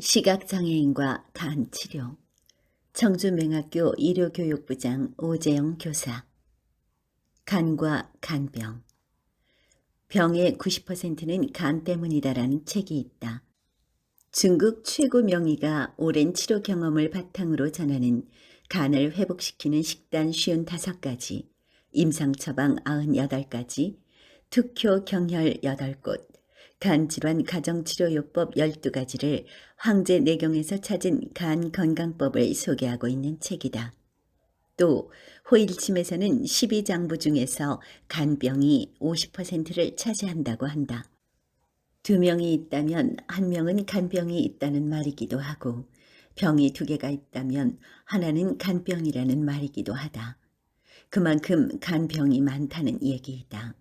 시각장애인과 간치료. 청주맹학교 의료교육부장 오재영 교사. 간과 간병. 병의 90%는 간 때문이다라는 책이 있다. 중국 최고 명의가 오랜 치료 경험을 바탕으로 전하는 간을 회복시키는 식단 55가지, 임상 처방 98가지, 특효 경혈 8곳, 간질환 가정치료요법 12가지를 황제 내경에서 찾은 간 건강법을 소개하고 있는 책이다. 또 호일침에서는 12장부 중에서 간병이 50%를 차지한다고 한다. 2명이 있다면 1명은 간병이 있다는 말이기도 하고, 병이 2개가 있다면 하나는 간병이라는 말이기도 하다. 그만큼 간병이 많다는 얘기이다.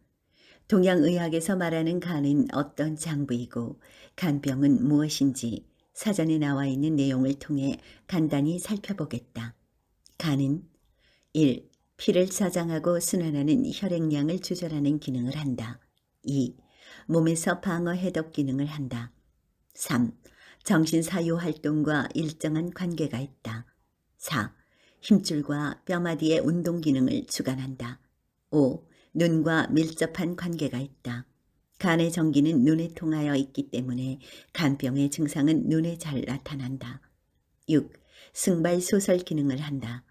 동양의학에서 말하는 간은 어떤 장부이고 간병은 무엇인지 사전에 나와 있는 내용을 통해 간단히 살펴보겠다. 간은 1. 피를 저장하고 순환하는 혈액량을 조절하는 기능을 한다. 2. 몸에서 방어 해독 기능을 한다. 3. 정신 사유 활동과 일정한 관계가 있다. 4. 힘줄과 뼈마디의 운동 기능을 주관한다. 5. 눈과 밀접한 관계가 있다. 간의 전기는 눈에 통하여 있기 때문에 간병의 증상은 눈에 잘 나타난다. 6. 승발소설 기능을 한다.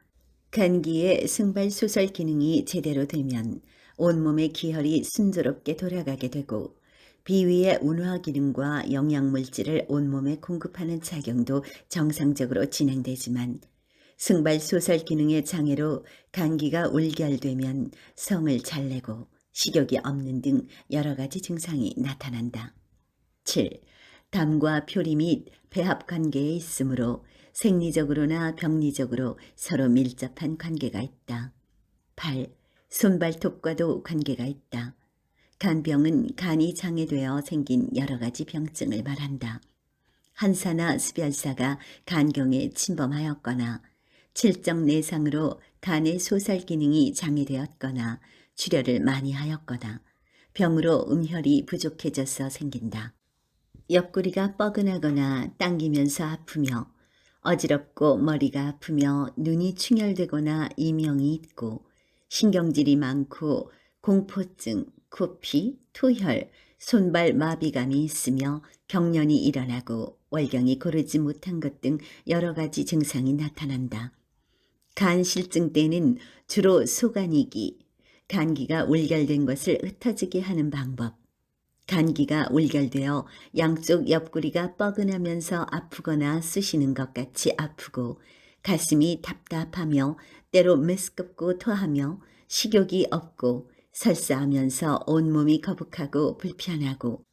간기의 승발소설 기능이 제대로 되면 온몸의 기혈이 순조롭게 돌아가게 되고 비위의 운화 기능과 영양물질을 온몸에 공급하는 작용도 정상적으로 진행되지만 승발소설 기능의 장애로 간기가 울결되면 성을 잘 내고 식욕이 없는 등 여러 가지 증상이 나타난다. 7. 담과 표리 및 배합 관계에 있으므로 생리적으로나 병리적으로 서로 밀접한 관계가 있다. 8. 손발톱과도 관계가 있다. 간병은 간이 장애되어 생긴 여러 가지 병증을 말한다. 한사나 수별사가 간경에 침범하였거나 칠정 내상으로 간의 소살 기능이 장애되었거나 출혈을 많이 하였거나 병으로 음혈이 부족해져서 생긴다. 옆구리가 뻐근하거나 당기면서 아프며 어지럽고 머리가 아프며 눈이 충혈되거나 이명이 있고 신경질이 많고 공포증, 코피, 토혈, 손발 마비감이 있으며 경련이 일어나고 월경이 고르지 못한 것 등 여러 가지 증상이 나타난다. 간실증 때는 주로 소간이기, 간기가 울결된 것을 흩어지게 하는 방법, 간기가 울결되어 양쪽 옆구리가 뻐근하면서 아프거나 쑤시는 것 같이 아프고 가슴이 답답하며 때로 메스껍고 토하며 식욕이 없고 설사하면서 온몸이 거북하고 불편하고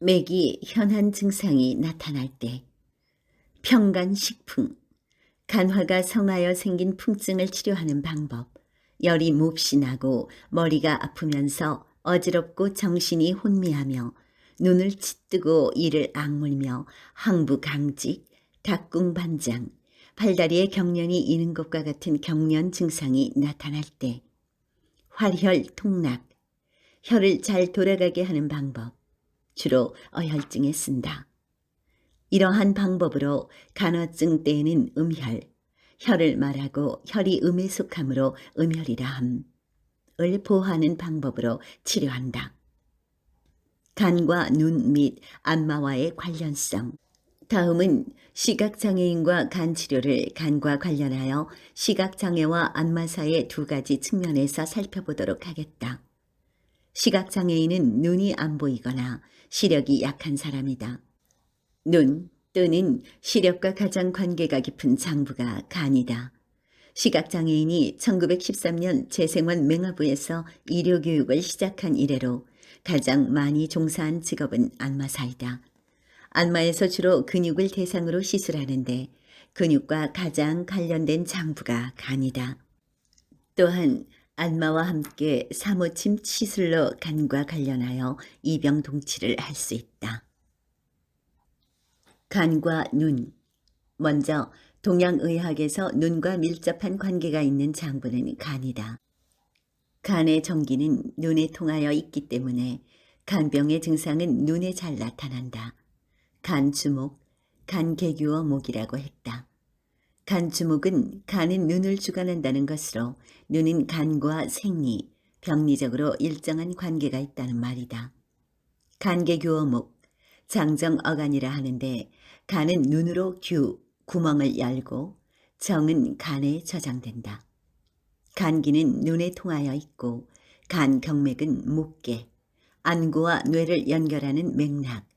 맥이 현한 증상이 나타날 때, 평간식풍, 간화가 성하여 생긴 풍증을 치료하는 방법, 열이 몹시 나고 머리가 아프면서 어지럽고 정신이 혼미하며 눈을 치뜨고 이를 악물며 항부강직, 닭궁반장, 팔다리에 경련이 있는 것과 같은 경련 증상이 나타날 때, 활혈통락, 혈을 잘 돌아가게 하는 방법, 주로 어혈증에 쓴다. 이러한 방법으로 간화증 때에는 음혈, 혈을 말하고 혈이 음에 속하므로 음혈이라 함을 보호하는 방법으로 치료한다. 간과 눈 및 안마와의 관련성. 다음은 시각장애인과 간치료를 간과 관련하여 시각장애와 안마 사이의 2가지 측면에서 살펴보도록 하겠다. 시각장애인은 눈이 안 보이거나 시력이 약한 사람이다. 눈 또는 시력과 가장 관계가 깊은 장부가 간이다. 시각장애인이 1913년 재생원 맹화부에서 의료교육을 시작한 이래로 가장 많이 종사한 직업은 안마사이다. 안마에서 주로 근육을 대상으로 시술하는데 근육과 가장 관련된 장부가 간이다. 또한 안마와 함께 사무침 시술로 간과 관련하여 이병동치를 할 수 있다. 간과 눈. 먼저 동양의학에서 눈과 밀접한 관계가 있는 장부는 간이다. 간의 전기는 눈에 통하여 있기 때문에 간병의 증상은 눈에 잘 나타난다. 간주목, 간개교어목이라고 했다. 간주목은 간은 눈을 주관한다는 것으로 눈은 간과 생리, 병리적으로 일정한 관계가 있다는 말이다. 간개교어목, 장정어간이라 하는데 간은 눈으로 구멍을 열고 정은 간에 저장된다. 간기는 눈에 통하여 있고 간경맥은 목계, 안구와 뇌를 연결하는 맥락,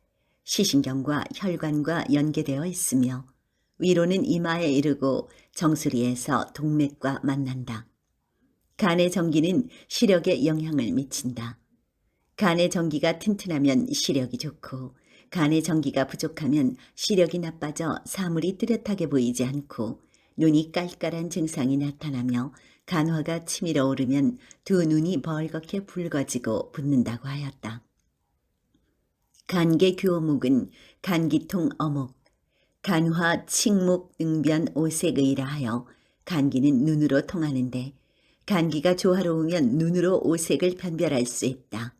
시신경과 혈관과 연계되어 있으며 위로는 이마에 이르고 정수리에서 동맥과 만난다. 간의 전기는 시력에 영향을 미친다. 간의 전기가 튼튼하면 시력이 좋고 간의 전기가 부족하면 시력이 나빠져 사물이 뚜렷하게 보이지 않고 눈이 깔깔한 증상이 나타나며 간화가 치밀어 오르면 두 눈이 벌겋게 붉어지고 붓는다고 하였다. 간개교목은 간기통 어목, 간화, 칙목, 능변, 오색의라 하여 간기는 눈으로 통하는데 간기가 조화로우면 눈으로 오색을 변별할 수 있다.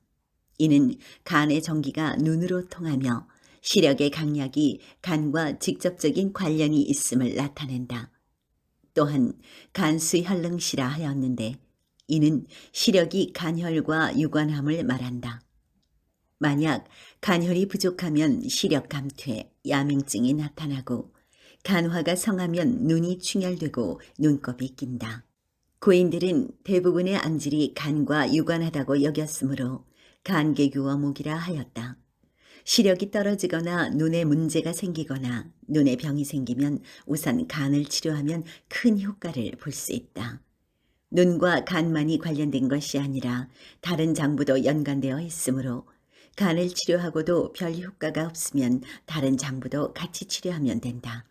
이는 간의 전기가 눈으로 통하며 시력의 강약이 간과 직접적인 관련이 있음을 나타낸다. 또한 간수혈능시라 하였는데 이는 시력이 간혈과 유관함을 말한다. 만약 간혈이 부족하면 시력 감퇴, 야맹증이 나타나고 간화가 성하면 눈이 충혈되고 눈곱이 낀다. 고인들은 대부분의 암질이 간과 유관하다고 여겼으므로 간개교어목이라 하였다. 시력이 떨어지거나 눈에 문제가 생기거나 눈에 병이 생기면 우선 간을 치료하면 큰 효과를 볼 수 있다. 눈과 간만이 관련된 것이 아니라 다른 장부도 연관되어 있으므로 간을 치료하고도 별 효과가 없으면 다른 장부도 같이 치료하면 된다.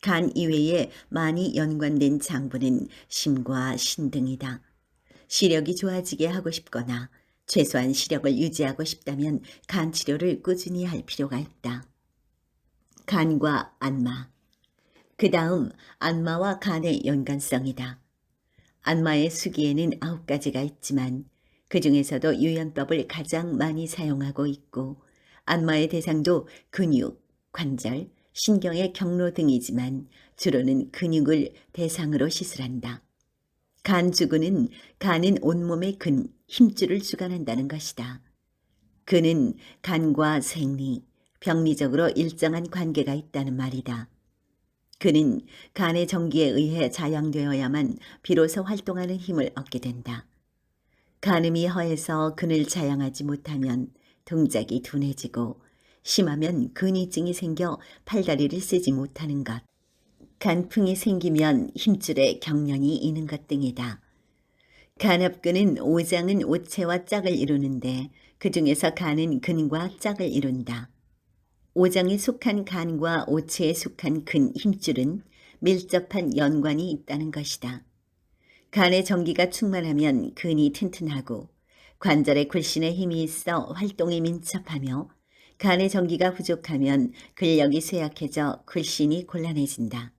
간 이외에 많이 연관된 장부는 심과 신 등이다. 시력이 좋아지게 하고 싶거나 최소한 시력을 유지하고 싶다면 간 치료를 꾸준히 할 필요가 있다. 간과 안마. 그 다음 안마와 간의 연관성이다. 안마의 수기에는 9가지가 있지만 그 중에서도 유연법을 가장 많이 사용하고 있고 안마의 대상도 근육, 관절, 신경의 경로 등이지만 주로는 근육을 대상으로 시술한다. 간주근은 간은 온몸의 근, 힘줄을 주관한다는 것이다. 근은 간과 생리, 병리적으로 일정한 관계가 있다는 말이다. 근은 간의 전기에 의해 자양되어야만 비로소 활동하는 힘을 얻게 된다. 간음이 허해서 근을 자양하지 못하면 동작이 둔해지고 심하면 근위증이 생겨 팔다리를 쓰지 못하는 것, 간풍이 생기면 힘줄에 경련이 있는 것 등이다. 간합근은 오장은 오체와 짝을 이루는데 그 중에서 간은 근과 짝을 이룬다. 오장에 속한 간과 오체에 속한 근 힘줄은 밀접한 연관이 있다는 것이다. 간의 전기가 충만하면 근이 튼튼하고 관절의 굴신에 힘이 있어 활동이 민첩하며 간의 전기가 부족하면 근력이 쇠약해져 굴신이 곤란해진다.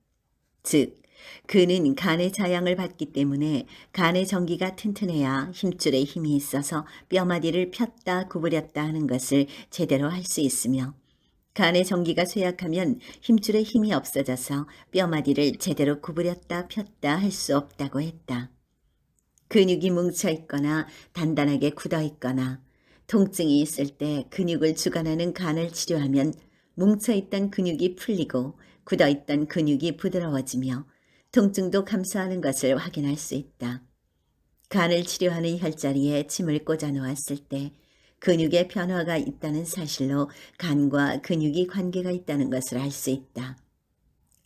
즉, 근은 간의 자양을 받기 때문에 간의 전기가 튼튼해야 힘줄에 힘이 있어서 뼈마디를 폈다 구부렸다 하는 것을 제대로 할 수 있으며 간의 전기가 쇠약하면 힘줄에 힘이 없어져서 뼈마디를 제대로 구부렸다 폈다 할 수 없다고 했다. 근육이 뭉쳐있거나 단단하게 굳어있거나 통증이 있을 때 근육을 주관하는 간을 치료하면 뭉쳐있던 근육이 풀리고 굳어있던 근육이 부드러워지며 통증도 감소하는 것을 확인할 수 있다. 간을 치료하는 혈자리에 침을 꽂아 놓았을 때 근육의 변화가 있다는 사실로 간과 근육이 관계가 있다는 것을 알 수 있다.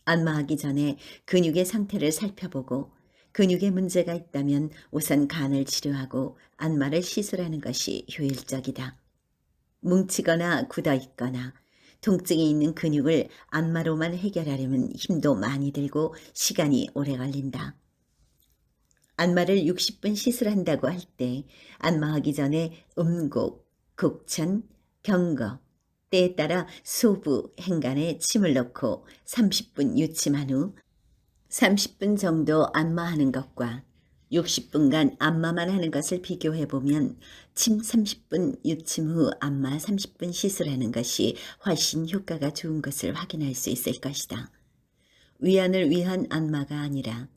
안마하기 전에 근육의 상태를 살펴보고 근육에 문제가 있다면 우선 간을 치료하고 안마를 시술하는 것이 효율적이다. 뭉치거나 굳어있거나 통증이 있는 근육을 안마로만 해결하려면 힘도 많이 들고 시간이 오래 걸린다. 안마를 60분 시술한다고 할 때 안마하기 전에 음곡, 곡천, 경거, 때에 따라 소부, 행간에 침을 넣고 30분 유침한 후 30분 정도 안마하는 것과 60분간 안마만 하는 것을 비교해보면 침 30분, 유침 후 안마 30분 시술하는 것이 훨씬 효과가 좋은 것을 확인할 수 있을 것이다. 위안을 위한 안마가 아니라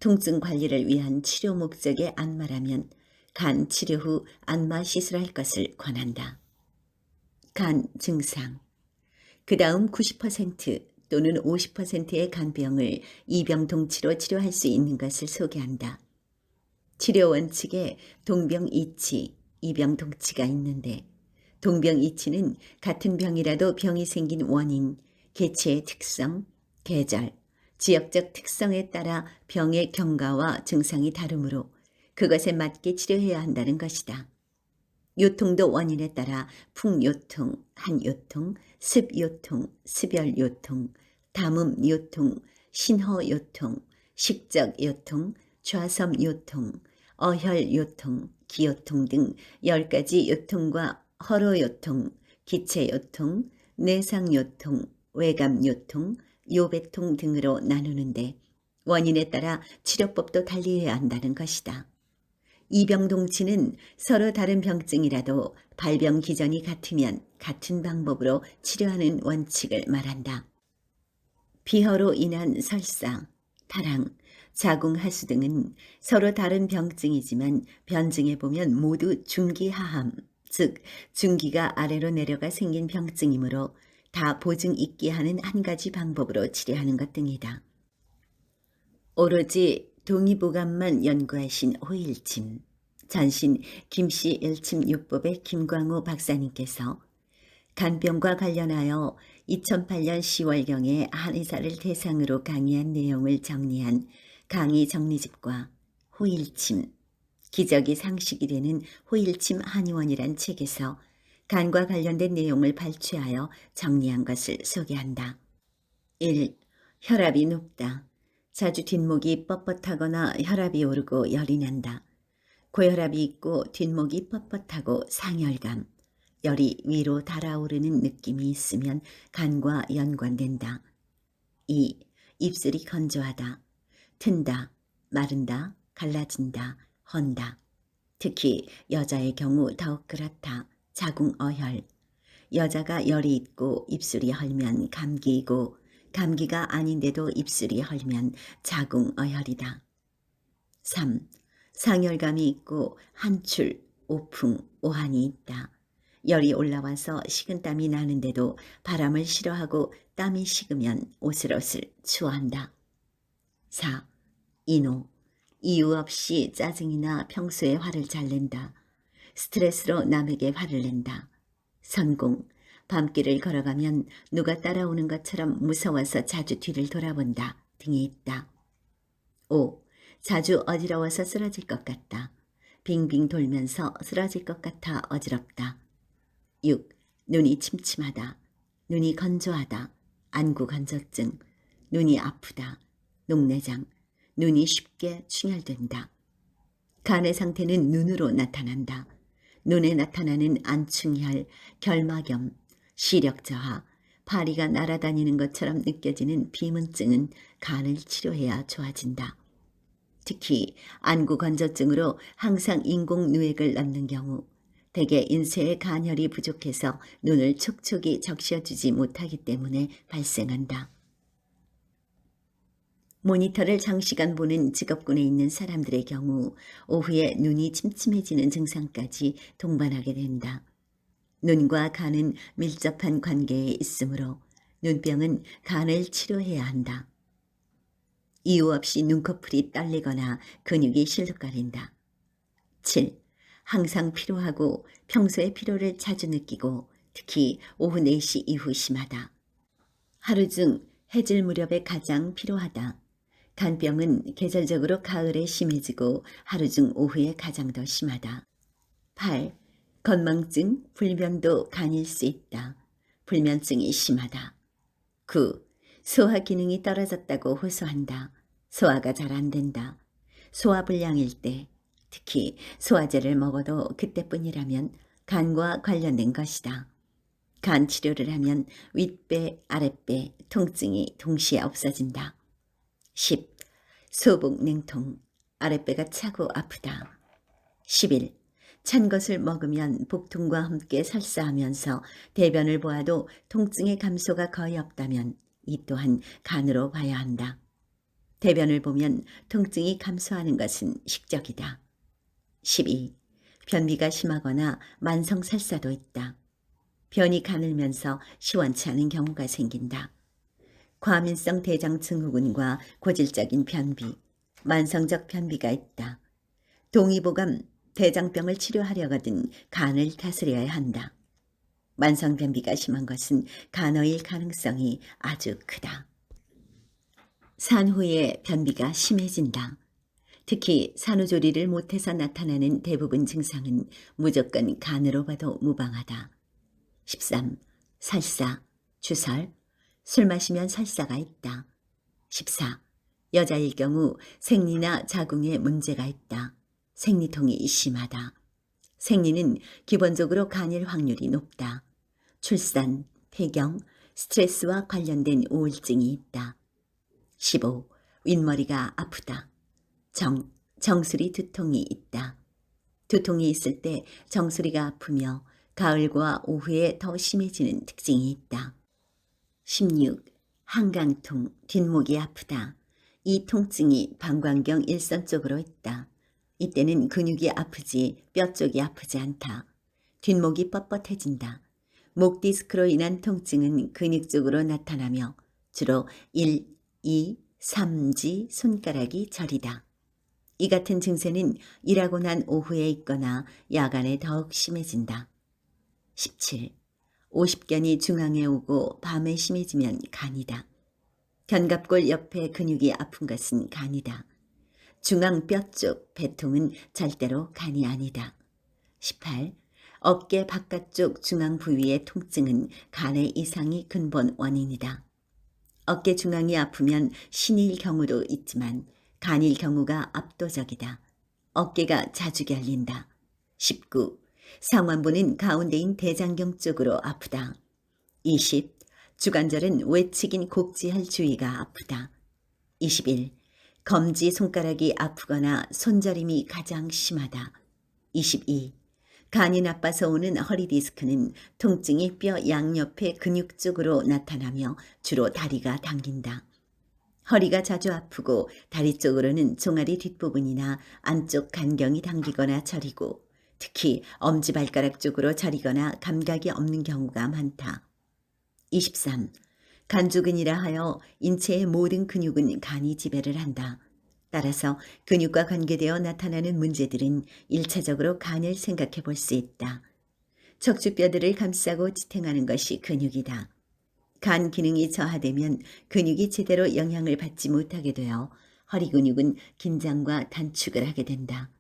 통증 관리를 위한 치료 목적의 안마라면 간 치료 후 안마 시술할 것을 권한다. 간 증상. 그 다음 90% 또는 50%의 간병을 이병동치로 치료할 수 있는 것을 소개한다. 치료 원칙에 동병이치, 이병동치가 있는데 동병이치는 같은 병이라도 병이 생긴 원인, 개체의 특성, 계절, 지역적 특성에 따라 병의 경과와 증상이 다르므로 그것에 맞게 치료해야 한다는 것이다. 요통도 원인에 따라 풍요통, 한요통, 습요통, 습열요통, 담음요통, 신허요통, 식적요통, 좌섬요통, 어혈요통, 기요통 등 10가지 요통과 허로요통, 기체요통, 내상요통, 외감요통, 요배통 등으로 나누는데 원인에 따라 치료법도 달리해야 한다는 것이다. 이병동치는 서로 다른 병증이라도 발병 기전이 같으면 같은 방법으로 치료하는 원칙을 말한다. 비허로 인한 설사, 타랑, 자궁하수 등은 서로 다른 병증이지만 변증해보면 모두 중기하함, 즉 중기가 아래로 내려가 생긴 병증이므로 다 보증 있게 하는 한 가지 방법으로 치료하는 것 등이다. 오로지 동의보감만 연구하신 호일침, 전신 김씨 일침요법의 김광호 박사님께서 간병과 관련하여 2008년 10월경에 한의사를 대상으로 강의한 내용을 정리한 강의 정리집과 호일침, 기적이 상식이 되는 호일침 한의원이란 책에서 간과 관련된 내용을 발췌하여 정리한 것을 소개한다. 1. 혈압이 높다. 자주 뒷목이 뻣뻣하거나 혈압이 오르고 열이 난다. 고혈압이 있고 뒷목이 뻣뻣하고 상열감, 열이 위로 달아오르는 느낌이 있으면 간과 연관된다. 2. 입술이 건조하다. 튼다, 마른다, 갈라진다, 헌다. 특히 여자의 경우 더욱 그렇다. 자궁어혈. 여자가 열이 있고 입술이 헐면 감기이고 감기가 아닌데도 입술이 헐면 자궁어혈이다. 3. 상열감이 있고 한출, 오풍, 오한이 있다. 열이 올라와서 식은땀이 나는데도 바람을 싫어하고 땀이 식으면 오슬오슬 추워한다. 4. 인호. 이유 없이 짜증이나 평소에 화를 잘 낸다. 스트레스로 남에게 화를 낸다. 선공. 밤길을 걸어가면 누가 따라오는 것처럼 무서워서 자주 뒤를 돌아본다 등이 있다. 5. 자주 어지러워서 쓰러질 것 같다. 빙빙 돌면서 쓰러질 것 같아 어지럽다. 6. 눈이 침침하다. 눈이 건조하다. 안구 건조증. 눈이 아프다. 녹내장. 눈이 쉽게 충혈된다. 간의 상태는 눈으로 나타난다. 눈에 나타나는 안충혈, 결막염, 시력 저하, 파리가 날아다니는 것처럼 느껴지는 비문증은 간을 치료해야 좋아진다. 특히 안구 건조증으로 항상 인공 누액을 넣는 경우 대개 인쇄의 간혈이 부족해서 눈을 촉촉이 적셔주지 못하기 때문에 발생한다. 모니터를 장시간 보는 직업군에 있는 사람들의 경우 오후에 눈이 침침해지는 증상까지 동반하게 된다. 눈과 간은 밀접한 관계에 있으므로 눈병은 간을 치료해야 한다. 이유 없이 눈꺼풀이 떨리거나 근육이 실룩거린다. 7. 항상 피로하고 평소에 피로를 자주 느끼고 특히 오후 4시 이후 심하다. 하루 중 해질 무렵에 가장 피로하다. 간병은 계절적으로 가을에 심해지고 하루 중 오후에 가장 더 심하다. 8. 건망증, 불면도 간일 수 있다. 불면증이 심하다. 9. 소화 기능이 떨어졌다고 호소한다. 소화가 잘 안 된다. 소화불량일 때, 특히 소화제를 먹어도 그때뿐이라면 간과 관련된 것이다. 간 치료를 하면 윗배, 아랫배, 통증이 동시에 없어진다. 10. 소복 냉통. 아랫배가 차고 아프다. 11. 찬 것을 먹으면 복통과 함께 설사하면서 대변을 보아도 통증의 감소가 거의 없다면 이 또한 간으로 봐야 한다. 대변을 보면 통증이 감소하는 것은 식적이다. 12. 변비가 심하거나 만성 설사도 있다. 변이 가늘면서 시원치 않은 경우가 생긴다. 과민성 대장 증후군과 고질적인 변비, 만성적 변비가 있다. 동의보감, 대장병을 치료하려거든 간을 다스려야 한다. 만성 변비가 심한 것은 간어일 가능성이 아주 크다. 산후에 변비가 심해진다. 특히 산후조리를 못해서 나타나는 대부분 증상은 무조건 간으로 봐도 무방하다. 13. 설사, 주설, 술 마시면 설사가 있다. 14. 여자일 경우 생리나 자궁에 문제가 있다. 생리통이 심하다. 생리는 기본적으로 간일 확률이 높다. 출산, 폐경, 스트레스와 관련된 우울증이 있다. 15. 윗머리가 아프다. 정수리 두통이 있다. 두통이 있을 때 정수리가 아프며 가을과 오후에 더 심해지는 특징이 있다. 16. 한강통, 뒷목이 아프다. 이 통증이 방광경 일선 쪽으로 있다. 이때는 근육이 아프지 뼈 쪽이 아프지 않다. 뒷목이 뻣뻣해진다. 목 디스크로 인한 통증은 근육 쪽으로 나타나며 주로 1, 2, 3지 손가락이 저리다. 이 같은 증세는 일하고 난 오후에 있거나 야간에 더욱 심해진다. 17. 오십견이 중앙에 오고 밤에 심해지면 간이다. 견갑골 옆에 근육이 아픈 것은 간이다. 중앙 뼈 쪽 배통은 절대로 간이 아니다. 18. 어깨 바깥쪽 중앙 부위의 통증은 간의 이상이 근본 원인이다. 어깨 중앙이 아프면 신일 경우도 있지만 간일 경우가 압도적이다. 어깨가 자주 결린다. 19. 상완부는 가운데인 대장경 쪽으로 아프다. 20. 주관절은 외측인 곡지할 주위가 아프다. 21. 검지 손가락이 아프거나 손저림이 가장 심하다. 22. 간이 나빠서 오는 허리 디스크는 통증이 뼈 양옆의 근육 쪽으로 나타나며 주로 다리가 당긴다. 허리가 자주 아프고 다리 쪽으로는 종아리 뒷부분이나 안쪽 간경이 당기거나 저리고 특히 엄지발가락 쪽으로 저리거나 감각이 없는 경우가 많다. 23. 간주근이라 하여 인체의 모든 근육은 간이 지배를 한다. 따라서 근육과 관계되어 나타나는 문제들은 일차적으로 간을 생각해 볼 수 있다. 척추뼈들을 감싸고 지탱하는 것이 근육이다. 간 기능이 저하되면 근육이 제대로 영향을 받지 못하게 되어 허리 근육은 긴장과 단축을 하게 된다.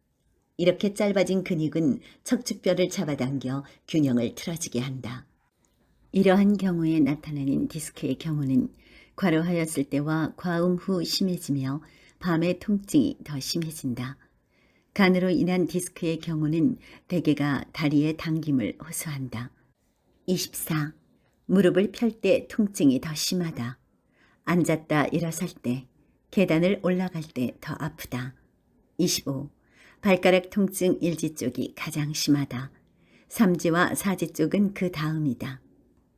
이렇게 짧아진 근육은 척추뼈를 잡아당겨 균형을 틀어지게 한다. 이러한 경우에 나타나는 디스크의 경우는 과로하였을 때와 과음 후 심해지며 밤에 통증이 더 심해진다. 간으로 인한 디스크의 경우는 대개가 다리의 당김을 호소한다. 24. 무릎을 펼 때 통증이 더 심하다. 앉았다 일어설 때, 계단을 올라갈 때 더 아프다. 25. 발가락 통증 일지 쪽이 가장 심하다. 3지와 4지 쪽은 그 다음이다.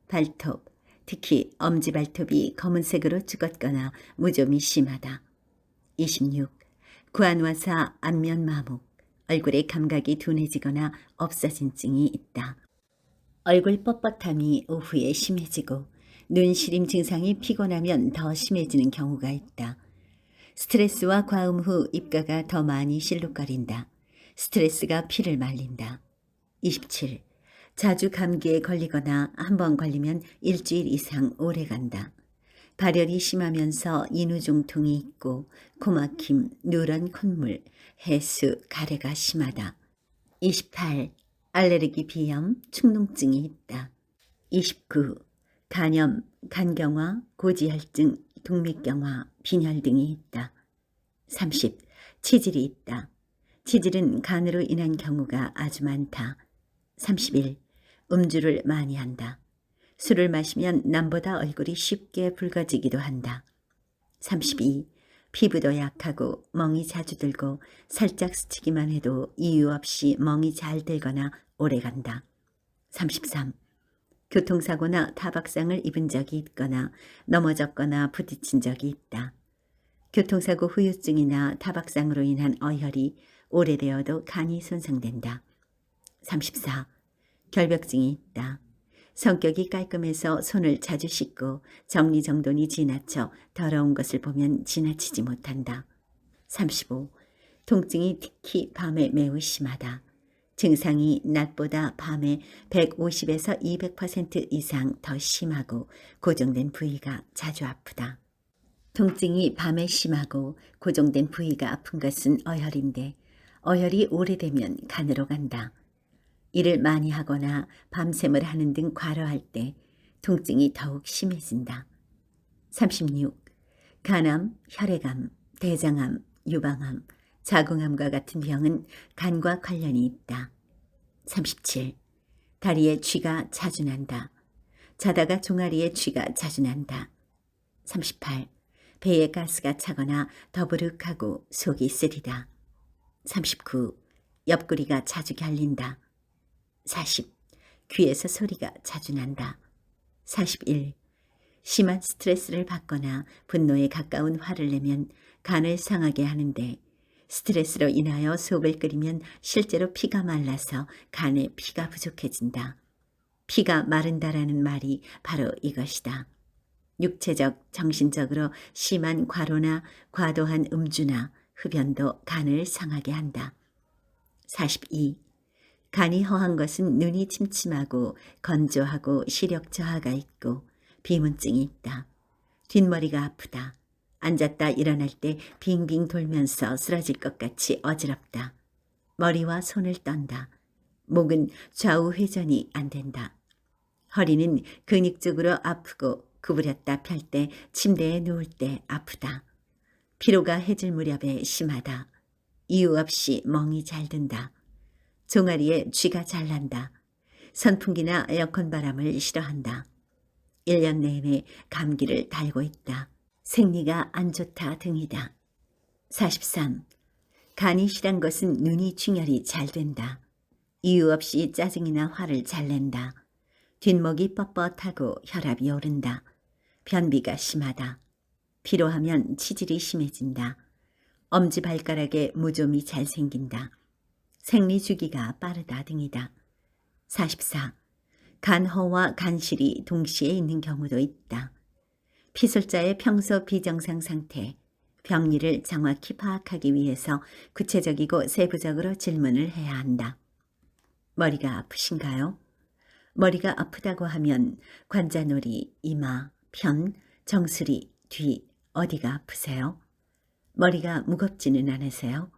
발톱, 특히 엄지발톱이 검은색으로 죽었거나 무좀이 심하다. 26. 구안와사 안면마목, 얼굴의 감각이 둔해지거나 없어진 증이 있다. 얼굴 뻣뻣함이 오후에 심해지고 눈 시림 증상이 피곤하면 더 심해지는 경우가 있다. 스트레스와 과음 후 입가가 더 많이 실룩거린다. 스트레스가 피를 말린다. 27. 자주 감기에 걸리거나 한 번 걸리면 일주일 이상 오래간다. 발열이 심하면서 인후중통이 있고 코막힘, 누런 콧물, 해수, 가래가 심하다. 28. 알레르기 비염, 축농증이 있다. 29. 간염, 간경화, 고지혈증, 동맥경화, 빈혈 등이 있다. 30. 치질이 있다. 치질은 간으로 인한 경우가 아주 많다. 31. 음주를 많이 한다. 술을 마시면 남보다 얼굴이 쉽게 붉어지기도 한다. 32. 피부도 약하고 멍이 자주 들고 살짝 스치기만 해도 이유 없이 멍이 잘 들거나 오래간다. 33. 교통사고나 타박상을 입은 적이 있거나 넘어졌거나 부딪힌 적이 있다. 교통사고 후유증이나 타박상으로 인한 어혈이 오래되어도 간이 손상된다. 34. 결벽증이 있다. 성격이 깔끔해서 손을 자주 씻고 정리정돈이 지나쳐 더러운 것을 보면 지나치지 못한다. 35. 통증이 특히 밤에 매우 심하다. 증상이 낮보다 밤에 150에서 200% 이상 더 심하고 고정된 부위가 자주 아프다. 통증이 밤에 심하고 고정된 부위가 아픈 것은 어혈인데 어혈이 오래되면 간으로 간다. 일을 많이 하거나 밤샘을 하는 등 과로할 때 통증이 더욱 심해진다. 36. 간암, 혈액암, 대장암, 유방암, 자궁암과 같은 병은 간과 관련이 있다. 37. 다리에 쥐가 자주 난다. 자다가 종아리에 쥐가 자주 난다. 38. 배에 가스가 차거나 더부룩하고 속이 쓰리다. 39. 옆구리가 자주 결린다. 40. 귀에서 소리가 자주 난다. 41. 심한 스트레스를 받거나 분노에 가까운 화를 내면 간을 상하게 하는데 스트레스로 인하여 속을 끓이면 실제로 피가 말라서 간에 피가 부족해진다. 피가 마른다라는 말이 바로 이것이다. 육체적, 정신적으로 심한 과로나 과도한 음주나 흡연도 간을 상하게 한다. 42. 간이 허한 것은 눈이 침침하고 건조하고 시력 저하가 있고 비문증이 있다. 뒷머리가 아프다. 앉았다 일어날 때 빙빙 돌면서 쓰러질 것 같이 어지럽다. 머리와 손을 떤다. 목은 좌우 회전이 안 된다. 허리는 근육적으로 아프고 구부렸다 펼 때 침대에 누울 때 아프다. 피로가 해질 무렵에 심하다. 이유 없이 멍이 잘 든다. 종아리에 쥐가 잘 난다. 선풍기나 에어컨 바람을 싫어한다. 1년 내내 감기를 달고 있다. 생리가 안 좋다 등이다. 43. 간이 실한 것은 눈이 충혈이 잘 된다. 이유 없이 짜증이나 화를 잘 낸다. 뒷목이 뻣뻣하고 혈압이 오른다. 변비가 심하다. 피로하면 치질이 심해진다. 엄지발가락에 무좀이 잘 생긴다. 생리 주기가 빠르다 등이다. 44. 간허와 간실이 동시에 있는 경우도 있다. 피술자의 평소 비정상 상태, 병리를 정확히 파악하기 위해서 구체적이고 세부적으로 질문을 해야 한다. 머리가 아프신가요? 머리가 아프다고 하면 관자놀이, 이마, 편, 정수리, 뒤 어디가 아프세요? 머리가 무겁지는 않으세요?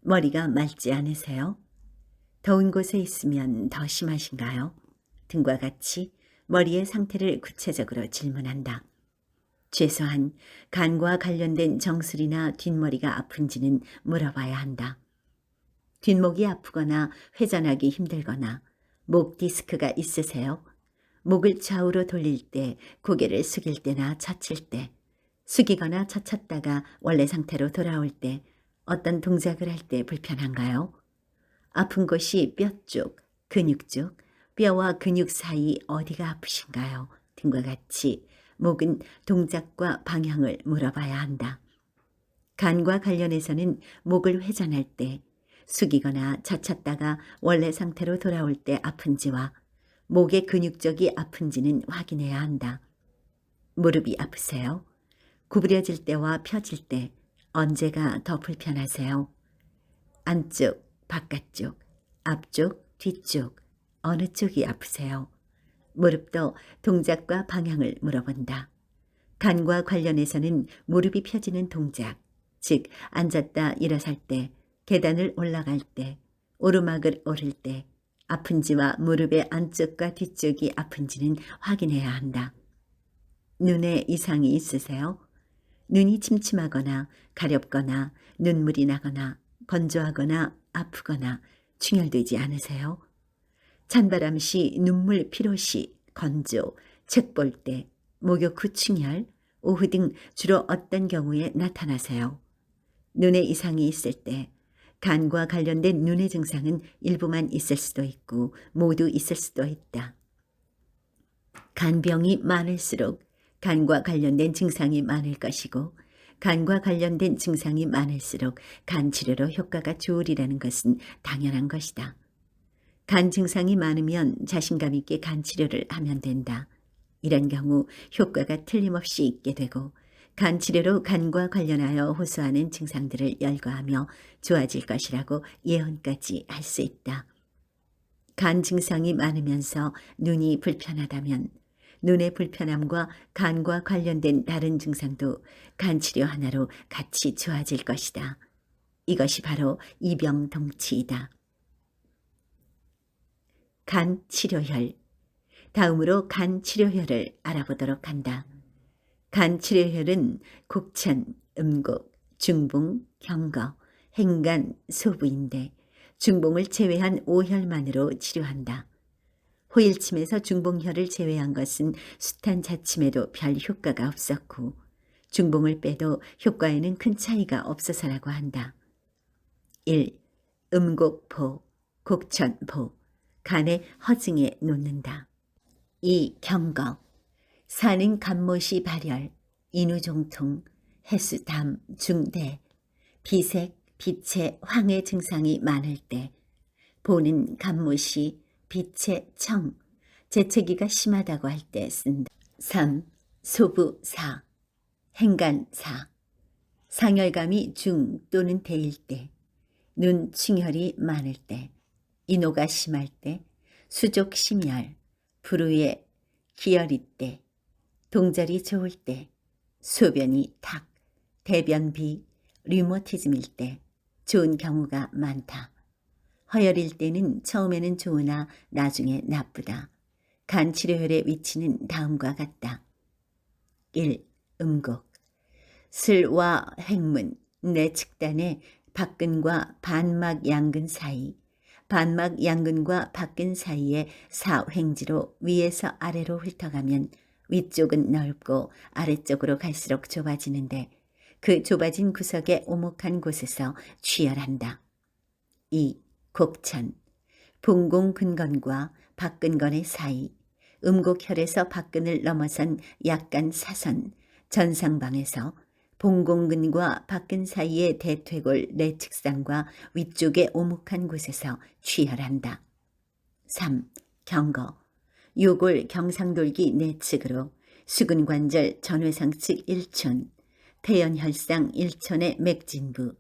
머리가 맑지 않으세요? 더운 곳에 있으면 더 심하신가요? 등과 같이 머리의 상태를 구체적으로 질문한다. 최소한 간과 관련된 정수리나 뒷머리가 아픈지는 물어봐야 한다. 뒷목이 아프거나 회전하기 힘들거나 목 디스크가 있으세요? 목을 좌우로 돌릴 때, 고개를 숙일 때나 젖힐 때, 숙이거나 젖혔다가 원래 상태로 돌아올 때, 어떤 동작을 할 때 불편한가요? 아픈 곳이 뼈 쪽, 근육 쪽, 뼈와 근육 사이 어디가 아프신가요? 등과 같이 목은 동작과 방향을 물어봐야 한다. 간과 관련해서는 목을 회전할 때, 숙이거나 젖혔다가 원래 상태로 돌아올 때 아픈지와 목의 근육 쪽이 아픈지는 확인해야 한다. 무릎이 아프세요? 구부려질 때와 펴질 때 언제가 더 불편하세요? 안쪽, 바깥쪽, 앞쪽, 뒤쪽 어느 쪽이 아프세요? 무릎도 동작과 방향을 물어본다. 간과 관련해서는 무릎이 펴지는 동작, 즉 앉았다 일어설 때, 계단을 올라갈 때, 오르막을 오를 때 아픈지와 무릎의 안쪽과 뒤쪽이 아픈지는 확인해야 한다. 눈에 이상이 있으세요? 눈이 침침하거나 가렵거나 눈물이 나거나 건조하거나 아프거나 충혈되지 않으세요? 찬바람 시, 눈물 피로 시, 건조, 책 볼 때, 목욕 후 충혈, 오후 등 주로 어떤 경우에 나타나세요? 눈에 이상이 있을 때 간과 관련된 눈의 증상은 일부만 있을 수도 있고 모두 있을 수도 있다. 간병이 많을수록 간과 관련된 증상이 많을 것이고 간과 관련된 증상이 많을수록 간 치료로 효과가 좋으리라는 것은 당연한 것이다. 간 증상이 많으면 자신감 있게 간 치료를 하면 된다. 이런 경우 효과가 틀림없이 있게 되고 간 치료로 간과 관련하여 호소하는 증상들을 열거하며 좋아질 것이라고 예언까지 할 수 있다. 간 증상이 많으면서 눈이 불편하다면 눈의 불편함과 간과 관련된 다른 증상도 간 치료 하나로 같이 좋아질 것이다. 이것이 바로 이병동치이다. 간 치료혈. 다음으로 간 치료혈을 알아보도록 한다. 간 치료혈은 곡천, 음곡, 중봉, 경거, 행간, 소부인데 중봉을 제외한 5혈만으로 치료한다. 호일침에서 중봉혈을 제외한 것은 숱한 자침에도 별 효과가 없었고 중봉을 빼도 효과에는 큰 차이가 없어서라고 한다. 1. 음곡포, 곡천포, 간의 허증에 놓는다. 2. 경거, 산은 간못이 발열, 인후종통, 해수담, 중대, 비색, 비체, 황해 증상이 많을 때, 보는 간못이 비체, 청, 재채기가 심하다고 할 때 쓴다. 3. 소부사, 행간사, 상열감이 중 또는 대일 때, 눈 충혈이 많을 때, 인호가 심할 때, 수족 심혈, 불우에 기혈이 때, 동절이 좋을 때, 소변이 탁, 대변비, 류머티즘일 때 좋은 경우가 많다. 허혈일 때는 처음에는 좋으나 나중에 나쁘다. 간 치료혈의 위치는 다음과 같다. 1. 음곡. 슬와 행문, 내측단의 박근과 반막 양근 사이, 반막 양근과 박근 사이의 사횡지로 위에서 아래로 훑어가면 위쪽은 넓고 아래쪽으로 갈수록 좁아지는데 그 좁아진 구석의 오목한 곳에서 취혈한다. 2. 곡천. 봉공근건과 박근건의 사이, 음곡혈에서 박근을 넘어선 약간 사선, 전상방에서 봉공근과 박근 사이의 대퇴골 내측상과 위쪽의 오목한 곳에서 취혈한다. 3. 경거. 요골 경상돌기 내측으로 수근관절 전회상측 1촌, 태연혈상 1촌의 맥진부,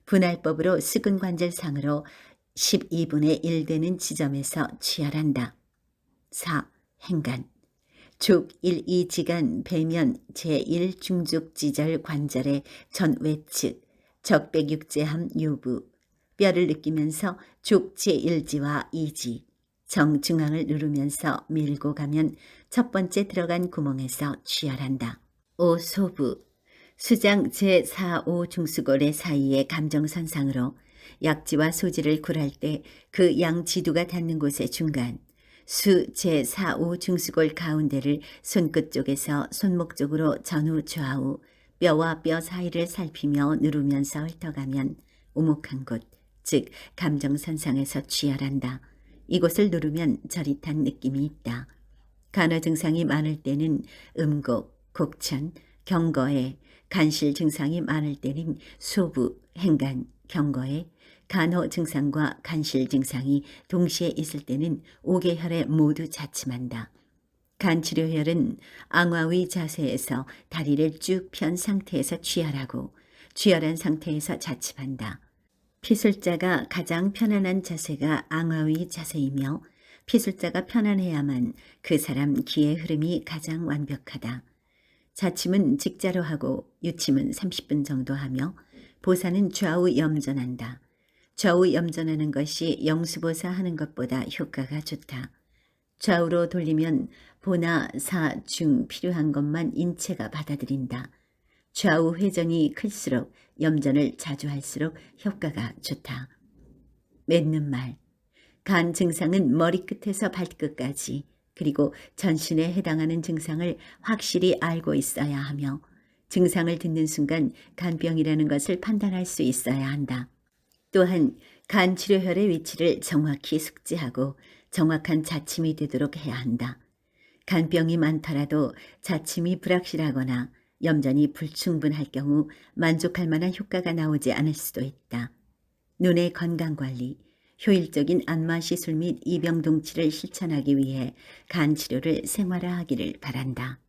분할법으로 수근관절상으로 12분의 1 되는 지점에서 취혈한다. 4. 행간. 족 1, 2지간 배면 제1중족지절 관절의 전외측, 적백육제함 요부, 뼈를 느끼면서 족 제1지와 2지, 정중앙을 누르면서 밀고 가면 첫 번째 들어간 구멍에서 취혈한다. 5. 소부. 수장 제4, 5 중수골의 사이의 감정선상으로 약지와 소지를 굴할 때 그 양지두가 닿는 곳의 중간, 수 제4, 5 중수골 가운데를 손끝 쪽에서 손목 쪽으로 전후 좌우 뼈와 뼈 사이를 살피며 누르면서 훑어가면 오목한 곳, 즉 감정선상에서 취혈한다. 이곳을 누르면 저릿한 느낌이 있다. 간호 증상이 많을 때는 음곡, 곡천, 경거에, 간실 증상이 많을 때는 소부, 행간, 경거에, 간호 증상과 간실 증상이 동시에 있을 때는 5개혈에 모두 자침한다. 간치료혈은 앙화의 자세에서 다리를 쭉 편 상태에서 취혈하고 취혈한 상태에서 자침한다. 피술자가 가장 편안한 자세가 앙화의 자세이며 피술자가 편안해야만 그 사람 기의 흐름이 가장 완벽하다. 자침은 직자로 하고 유침은 30분 정도 하며 보사는 좌우 염전한다. 좌우 염전하는 것이 영수보사 하는 것보다 효과가 좋다. 좌우로 돌리면 보나 사, 중 필요한 것만 인체가 받아들인다. 좌우 회전이 클수록 염전을 자주 할수록 효과가 좋다. 맺는 말. 간 증상은 머리끝에서 발끝까지 그리고 전신에 해당하는 증상을 확실히 알고 있어야 하며 증상을 듣는 순간 간병이라는 것을 판단할 수 있어야 한다. 또한 간 치료혈의 위치를 정확히 숙지하고 정확한 자침이 되도록 해야 한다. 간병이 많더라도 자침이 불확실하거나 염전이 불충분할 경우 만족할 만한 효과가 나오지 않을 수도 있다. 눈의 건강관리, 효율적인 안마 시술 및 이병 동치를 실천하기 위해 간 치료를 생활화하기를 바란다.